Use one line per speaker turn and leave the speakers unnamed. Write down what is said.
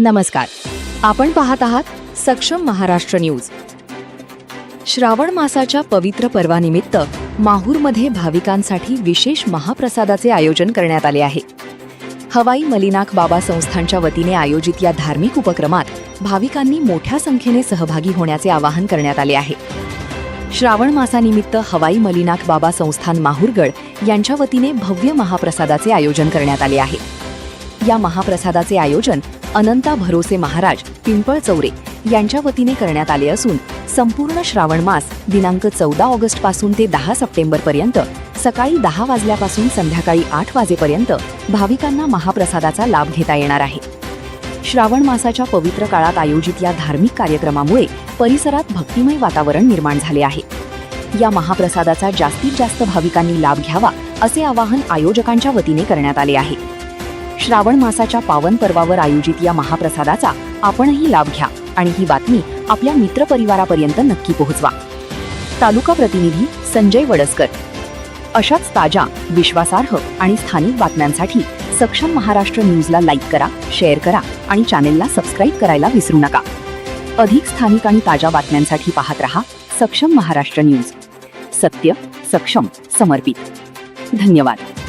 नमस्कार. आपण पाहत आहात सक्षम महाराष्ट्र न्यूज. श्रावण मासाच्या पवित्र पर्वानिमित्त माहूरमध्ये भाविकांसाठी विशेष महाप्रसादाचे आयोजन करण्यात आले आहे. हवाई मलिनाक बाबा संस्थानच्या वतीने आयोजित या धार्मिक उपक्रमात भाविकांनी मोठ्या संख्येने सहभागी होण्याचे आवाहन करण्यात आले आहे. श्रावण मासानिमित्त हवाई मलिनाक बाबा संस्थान माहूरगड यांच्या वतीने भव्य महाप्रसादाचे आयोजन करण्यात आले आहे. या महाप्रसादाचे आयोजन अनंता भरोसे महाराज पिंपळचौरे यांच्या वतीने करण्यात आले असून संपूर्ण श्रावण मास दिनांक 14 ऑगस्ट पासून ते 10 सप्टेंबर पर्यंत सकाळी 10 वाजल्यापासून संध्याकाळी 8 वाजेपर्यंत भाविकांना महाप्रसादाचा लाभ घेता येणार आहे. श्रावण मासाच्या पवित्र काळात आयोजित या धार्मिक कार्यक्रमामुळे परिसरात भक्तिमय वातावरण निर्माण झाले आहे. या महाप्रसादाचा जास्तीत जास्त भाविकांनी लाभ घ्यावा असे आवाहन आयोजकांच्या वतीने करण्यात आले आहे. श्रावण मासाच्या पावन पर्वावर आयोजित या महाप्रसादाचा आपणही लाभ घ्या आणि ही बातमी आपल्या मित्रपरिवारापर्यंत नक्की पोहोचवा. तालुका प्रतिनिधी संजय वडसकर. अशाच ताज्या, विश्वासार्ह आणि स्थानिक बातम्यांसाठी सक्षम महाराष्ट्र न्यूजला लाईक करा, शेअर करा आणि चॅनेलला सबस्क्राईब करायला विसरू नका. अधिक स्थानिक आणि ताज्या बातम्यांसाठी पाहत रहा सक्षम महाराष्ट्र न्यूज. सत्य, सक्षम, समर्पित. धन्यवाद.